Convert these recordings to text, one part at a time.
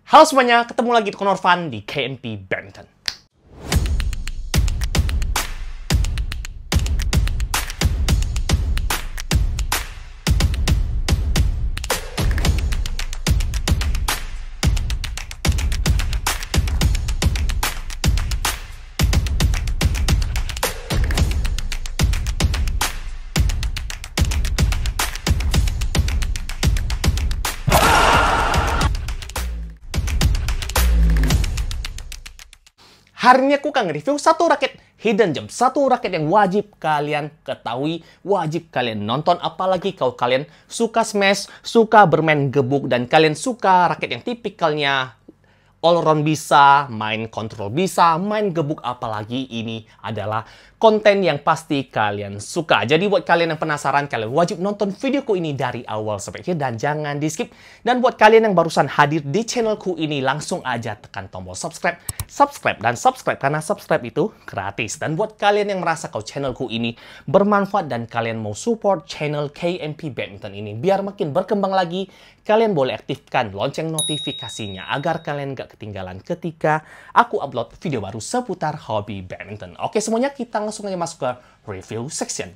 Halo semuanya, ketemu lagi di Connor Fun di KMP Badminton. Hari ini aku akan review satu raket hidden gem, satu raket yang wajib kalian ketahui, wajib kalian nonton, apalagi kalau kalian suka smash, suka bermain gebuk, dan kalian suka raket yang tipikalnya all round bisa, main kontrol bisa, main gebuk, apalagi ini adalah konten yang pasti kalian suka. Jadi buat kalian yang penasaran, kalian wajib nonton videoku ini dari awal sampai akhir dan jangan di skip. Dan buat kalian yang barusan hadir di channelku ini, langsung aja tekan tombol subscribe karena subscribe itu gratis. Dan buat kalian yang merasa kalau channelku ini bermanfaat dan kalian mau support channel KMP Badminton ini biar makin berkembang lagi, kalian boleh aktifkan lonceng notifikasinya agar kalian gak ketinggalan ketika aku upload video baru seputar hobi badminton. Oke semuanya, kita langsung aja masuk ke review section.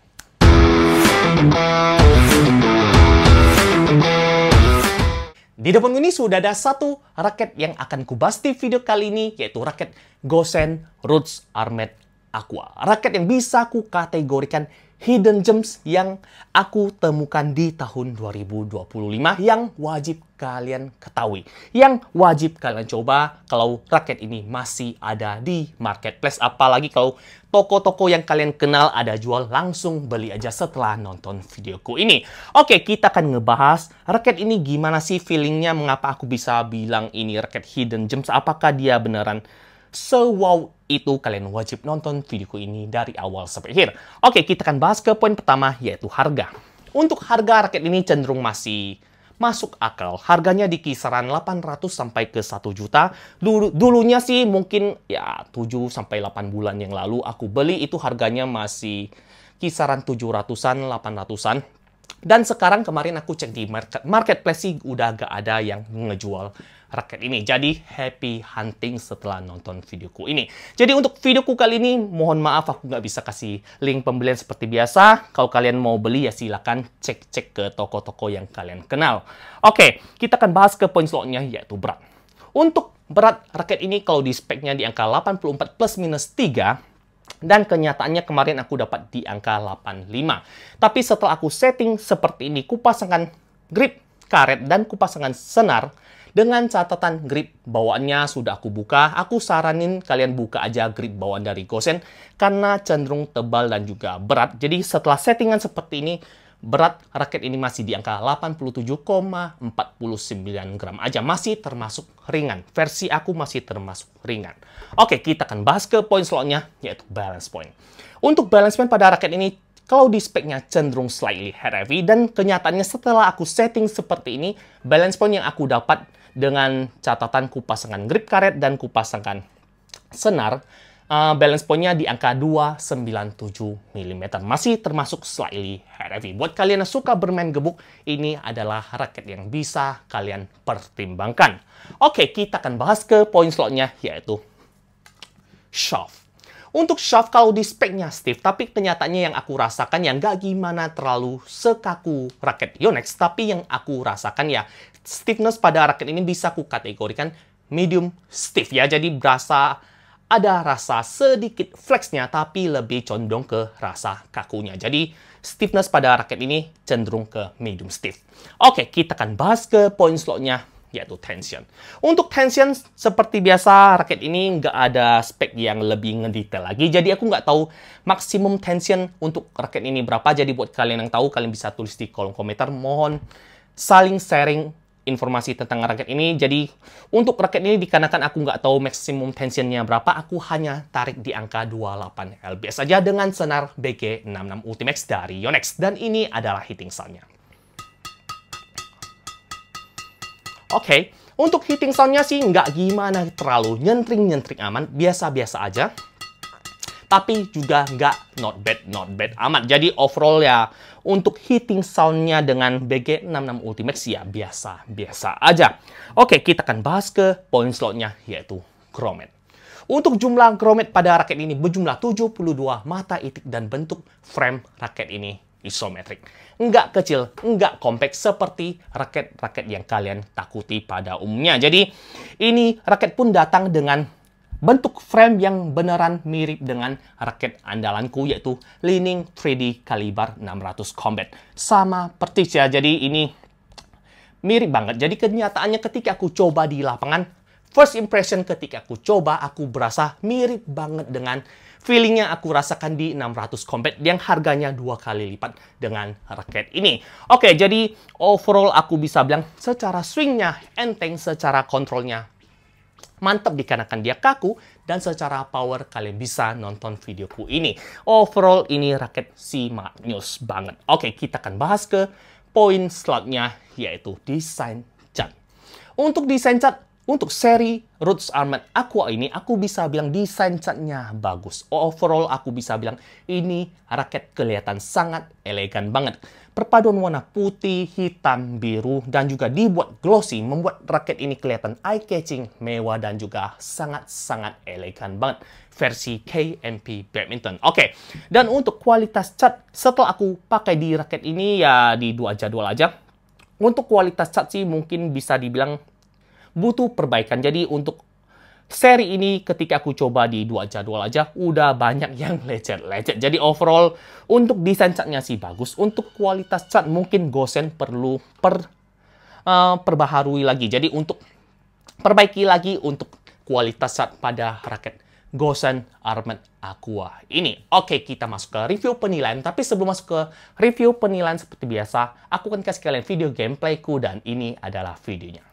Di depan ini sudah ada satu raket yang akan kubahas di video kali ini, yaitu raket Gosen Roots Armed Aqua. Raket yang bisa aku kategorikan hidden gems yang aku temukan di tahun 2025 yang wajib kalian ketahui, yang wajib kalian coba kalau raket ini masih ada di marketplace. Apalagi kalau toko-toko yang kalian kenal ada jual, langsung beli aja setelah nonton videoku ini. Oke, kita akan ngebahas raket ini gimana sih feelingnya, mengapa aku bisa bilang ini raket hidden gems, apakah dia beneran wow itu. Kalian wajib nonton videoku ini dari awal sampai akhir. Oke, kita akan bahas ke poin pertama, yaitu harga. Untuk harga raket ini cenderung masih masuk akal. Harganya di kisaran 800 sampai ke 1 juta. Dulunya sih mungkin ya 7 sampai 8 bulan yang lalu aku beli itu harganya masih kisaran 700-an, 800-an. Dan sekarang kemarin aku cek di marketplace sih udah gak ada yang ngejual raket ini. Jadi happy hunting setelah nonton videoku ini. Jadi untuk videoku kali ini, mohon maaf aku nggak bisa kasih link pembelian seperti biasa. Kalau kalian mau beli ya silakan cek-cek ke toko-toko yang kalian kenal. Oke, kita akan bahas ke poin selanjutnya, yaitu berat. Untuk berat raket ini kalau di speknya di angka 84 plus minus 3, dan kenyataannya kemarin aku dapat di angka 85. Tapi setelah aku setting seperti ini, kupasangkan grip karet dan kupasangkan senar, dengan catatan grip bawaannya sudah aku buka. Aku saranin kalian buka aja grip bawaan dari Gosen karena cenderung tebal dan juga berat. Jadi setelah settingan seperti ini, berat raket ini masih di angka 87,49 gram aja. Masih termasuk ringan. Versi aku masih termasuk ringan. Oke, kita akan bahas ke poin selanjutnya, yaitu balance point. Untuk balance point pada raket ini, kalau di speknya cenderung slightly heavy, dan kenyataannya setelah aku setting seperti ini, balance point yang aku dapat dengan catatan kupasangkan grip karet dan kupasangkan senar, balance point-nya di angka 297 mm. Masih termasuk slightly heavy. Buat kalian yang suka bermain gebuk, ini adalah raket yang bisa kalian pertimbangkan. Oke, kita akan bahas ke poin selanjutnya, yaitu shaft. Untuk shaft kalau di speknya stiff, tapi kenyataannya yang aku rasakan yang nggak gimana terlalu sekaku raket Yonex, tapi yang aku rasakan ya stiffness pada raket ini bisa aku kategorikan medium stiff ya. Jadi berasa ada rasa sedikit flexnya, tapi lebih condong ke rasa kakunya. Jadi stiffness pada raket ini cenderung ke medium stiff. Oke, kita akan bahas ke poin selanjutnya, yaitu tension. Untuk tension, seperti biasa, raket ini nggak ada spek yang lebih ngedetail lagi. Jadi aku nggak tahu maksimum tension untuk raket ini berapa. Jadi buat kalian yang tahu, kalian bisa tulis di kolom komentar. Mohon saling sharing informasi tentang raket ini. Jadi untuk raket ini dikarenakan aku nggak tahu maksimum tensionnya berapa, aku hanya tarik di angka 28 lbs saja dengan senar BG66 Ultimax dari Yonex. Dan ini adalah hitting sound-nya. Oke, untuk hitting sound-nya sih nggak gimana terlalu nyentring-nyentring aman, biasa-biasa aja. tapi juga nggak not bad amat. Jadi overall ya, untuk hitting soundnya dengan BG66 Ultimax ya biasa aja. Oke, kita akan bahas ke poin slotnya, yaitu grommet. Untuk jumlah grommet pada raket ini berjumlah 72 mata itik dan bentuk frame raket ini isometrik. Nggak kecil, nggak compact seperti raket-raket yang kalian takuti pada umumnya. Jadi, ini raket pun datang dengan bentuk frame yang beneran mirip dengan raket andalanku, yaitu Li-Ning 3D kaliber 600 Combat. Sama persis ya, jadi ini mirip banget. Jadi kenyataannya ketika aku coba di lapangan, first impression ketika aku coba, aku berasa mirip banget dengan feelingnya aku rasakan di 600 Combat yang harganya 2 kali lipat dengan raket ini. Oke, jadi overall aku bisa bilang secara swingnya enteng, secara kontrolnya mantap dikarenakan dia kaku, dan secara power kalian bisa nonton videoku ini. Overall ini raket si maknyus banget. Oke, kita akan bahas ke poin slotnya, yaitu desain cat. Untuk desain cat, untuk seri Roots Armored Aqua ini, aku bisa bilang desain catnya bagus. Overall, aku bisa bilang ini raket kelihatan sangat elegan banget. Perpaduan warna putih, hitam, biru, dan juga dibuat glossy, membuat raket ini kelihatan eye-catching, mewah, dan juga sangat-sangat elegan banget. Versi KMP Badminton. Oke, dan untuk kualitas cat, setelah aku pakai di raket ini, ya di 2 jadwal aja. Untuk kualitas cat sih mungkin bisa dibilang butuh perbaikan. Jadi untuk seri ini ketika aku coba di 2 jadwal aja udah banyak yang lecet. Jadi overall untuk desain catnya sih bagus. Untuk kualitas cat mungkin Gosen perlu perbaharui lagi. Jadi untuk perbaiki lagi untuk kualitas cat pada raket Gosen Armored Aqua ini. Oke, kita masuk ke review penilaian. Tapi sebelum masuk ke review penilaian seperti biasa, aku akan kasih kalian video gameplayku dan ini adalah videonya.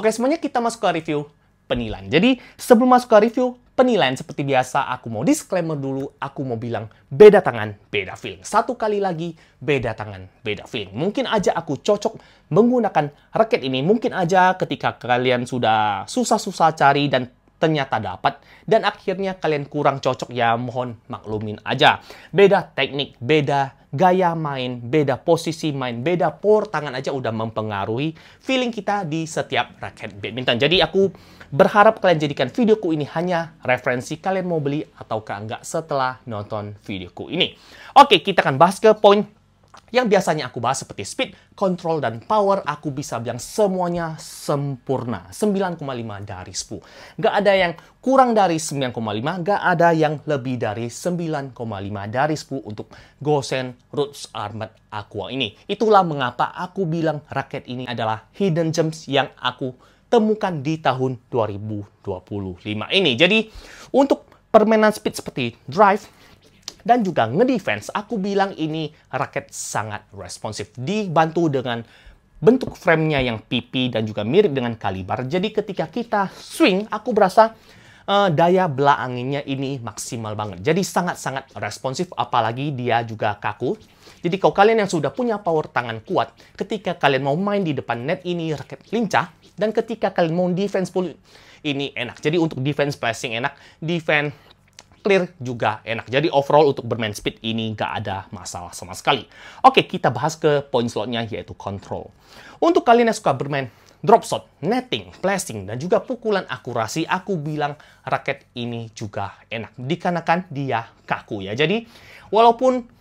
Oke, semuanya kita masuk ke review penilaian. Jadi, sebelum masuk ke review penilaian, seperti biasa, aku mau disclaimer dulu. Aku mau bilang, beda tangan, beda feeling. Satu kali lagi, beda tangan, beda feeling. Mungkin aja aku cocok menggunakan raket ini. Mungkin aja ketika kalian sudah susah-susah cari dan ternyata dapat, dan akhirnya kalian kurang cocok, ya mohon maklumin aja. Beda teknik, beda gaya main, beda posisi main, beda power tangan aja udah mempengaruhi feeling kita di setiap raket badminton. Jadi aku berharap kalian jadikan videoku ini hanya referensi kalian mau beli ataukah enggak setelah nonton videoku ini. Oke, kita akan bahas ke poin yang biasanya aku bahas seperti speed, control, dan power. Aku bisa bilang semuanya sempurna. 9,5 dari 10. Nggak ada yang kurang dari 9,5, nggak ada yang lebih dari 9,5 dari 10 untuk Gosen Roots Armed Aqua ini. Itulah mengapa aku bilang raket ini adalah hidden gems yang aku temukan di tahun 2025 ini. Jadi, untuk permainan speed seperti drive dan juga ngedefense, aku bilang ini raket sangat responsif. Dibantu dengan bentuk framenya yang pipi dan juga mirip dengan kalibar. Jadi ketika kita swing, aku berasa daya belah anginnya ini maksimal banget. Jadi sangat-sangat responsif, apalagi dia juga kaku. Jadi kalau kalian yang sudah punya power tangan kuat, ketika kalian mau main di depan net ini raket lincah, dan ketika kalian mau defense pun ini enak. Jadi untuk defense placing enak, defense clear juga enak. Jadi overall untuk bermain speed ini nggak ada masalah sama sekali. Oke, kita bahas ke poin slotnya, yaitu control. Untuk kalian yang suka bermain drop shot, netting, placing, dan juga pukulan akurasi, aku bilang raket ini juga enak. Dikarenakan dia kaku ya. Jadi walaupun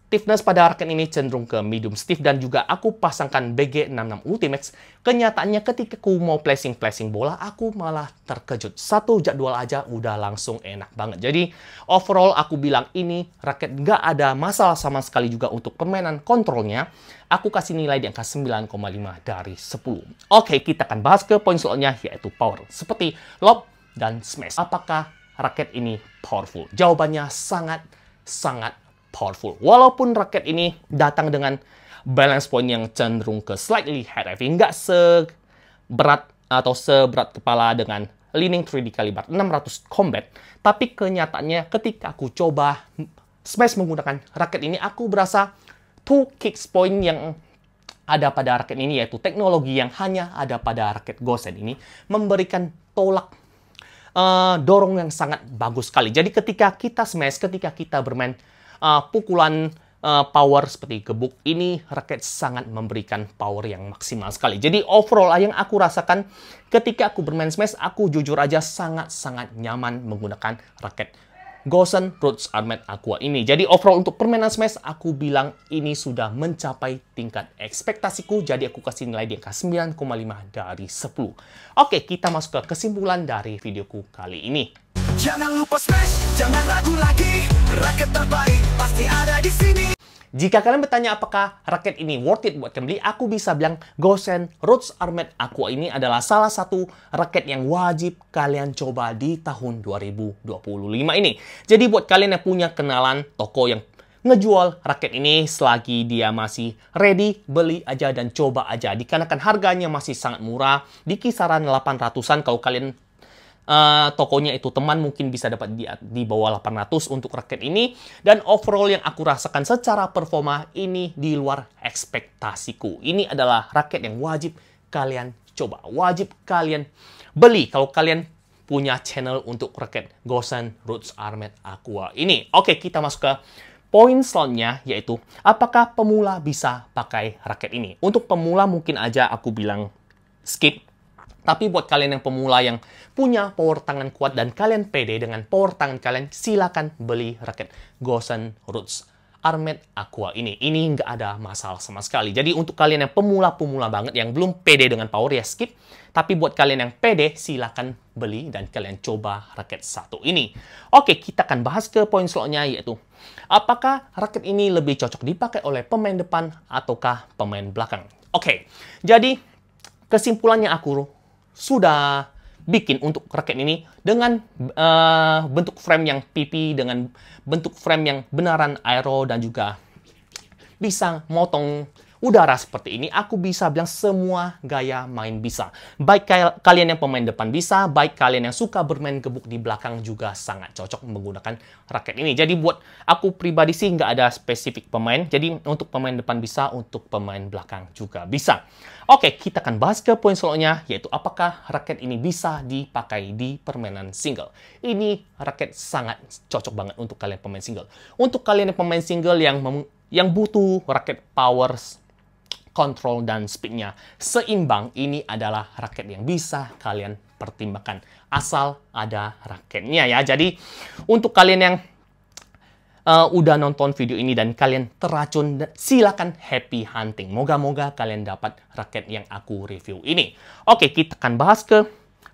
stiffness pada raket ini cenderung ke medium stiff, dan juga aku pasangkan BG66 Ultimax, kenyataannya ketika aku mau placing bola, aku malah terkejut. Satu jadwal aja udah langsung enak banget. Jadi overall aku bilang ini raket nggak ada masalah sama sekali. Juga untuk permainan kontrolnya, aku kasih nilai di angka 9,5 dari 10. Oke, kita akan bahas ke poin selanjutnya, yaitu power. Seperti lob dan smash. Apakah raket ini powerful? Jawabannya sangat powerful. Walaupun raket ini datang dengan balance point yang cenderung ke slightly head heavy, nggak seberat kepala dengan leaning 3D kaliber 600 combat, tapi kenyataannya ketika aku coba smash menggunakan raket ini, aku berasa two kicks point yang ada pada raket ini, yaitu teknologi yang hanya ada pada raket Gosen ini, memberikan tolak dorong yang sangat bagus sekali. Jadi ketika kita smash, ketika kita bermain pukulan power seperti gebuk, ini raket sangat memberikan power yang maksimal sekali. Jadi overall yang aku rasakan ketika aku bermain smash, aku jujur aja sangat-sangat nyaman menggunakan raket Gosen Roots Armed Aqua ini. Jadi overall untuk permainan smash, aku bilang ini sudah mencapai tingkat ekspektasiku. Jadi aku kasih nilai di angka 9,5 dari 10. Oke, kita masuk ke kesimpulan dari videoku kali ini. Jangan lupa smash, jangan ragu lagi. Raket terbaik pasti ada di sini. Jika kalian bertanya apakah raket ini worth it buat kalian beli, aku bisa bilang Gosen Roots Armed Aqua ini adalah salah satu raket yang wajib kalian coba di tahun 2025 ini. Jadi buat kalian yang punya kenalan toko yang ngejual raket ini, selagi dia masih ready, beli aja dan coba aja. Dikarenakan harganya masih sangat murah, di kisaran 800-an. Kalau kalian tokonya itu teman, mungkin bisa dapat di bawah 800 untuk raket ini. Dan overall yang aku rasakan secara performa ini di luar ekspektasiku. Ini adalah raket yang wajib kalian coba, wajib kalian beli kalau kalian punya channel untuk raket Gosen Roots Armed Aqua ini. Oke, kita masuk ke poin selanjutnya, yaitu apakah pemula bisa pakai raket ini. Untuk pemula mungkin aja aku bilang skip. Tapi buat kalian yang pemula yang punya power tangan kuat dan kalian pede dengan power tangan kalian, silakan beli raket Gosen Roots Armed Aqua ini. Ini nggak ada masalah sama sekali. Jadi untuk kalian yang pemula-pemula banget, yang belum pede dengan power, ya skip. Tapi buat kalian yang pede, silakan beli dan kalian coba raket satu ini. Oke, kita akan bahas ke poin selanjutnya, yaitu apakah raket ini lebih cocok dipakai oleh pemain depan ataukah pemain belakang. Oke, jadi kesimpulannya aku sudah bikin untuk raket ini dengan bentuk frame yang pipi, dengan bentuk frame yang benaran aero, dan juga bisa motong udara seperti ini, aku bisa bilang semua gaya main bisa. Baik kalian yang pemain depan bisa, baik kalian yang suka bermain gebuk di belakang juga sangat cocok menggunakan raket ini. Jadi buat aku pribadi sih nggak ada spesifik pemain. Jadi untuk pemain depan bisa, untuk pemain belakang juga bisa. Oke, kita akan bahas ke poin selanjutnya, yaitu apakah raket ini bisa dipakai di permainan single. Ini raket sangat cocok banget untuk kalian pemain single. Untuk kalian yang pemain single yang butuh raket power, control, dan speednya seimbang, ini adalah raket yang bisa kalian pertimbangkan. Asal ada raketnya ya. Jadi, untuk kalian yang udah nonton video ini dan kalian teracun, silakan happy hunting. Moga-moga kalian dapat raket yang aku review ini. Oke, kita akan bahas ke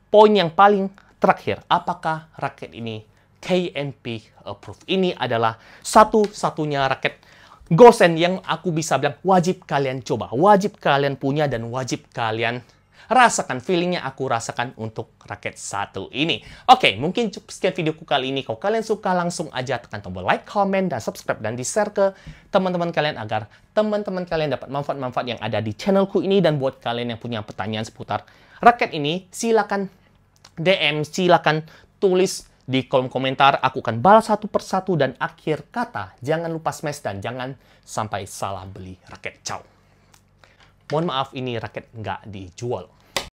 poin yang paling terakhir. Apakah raket ini KNP approved? Ini adalah satu-satunya raket Gosen yang aku bisa bilang wajib kalian coba, wajib kalian punya, dan wajib kalian rasakan feelingnya aku rasakan untuk raket satu ini. Oke, mungkin cukup sekian videoku kali ini. Kalau kalian suka, langsung aja tekan tombol like, comment, dan subscribe, dan di-share ke teman-teman kalian agar teman-teman kalian dapat manfaat-manfaat yang ada di channelku ini. Dan buat kalian yang punya pertanyaan seputar raket ini, silakan DM, silakan tulis di kolom komentar. Aku akan balas satu persatu, dan akhir kata, jangan lupa smash dan jangan sampai salah beli raket. Ciao. Mohon maaf, ini raket nggak dijual.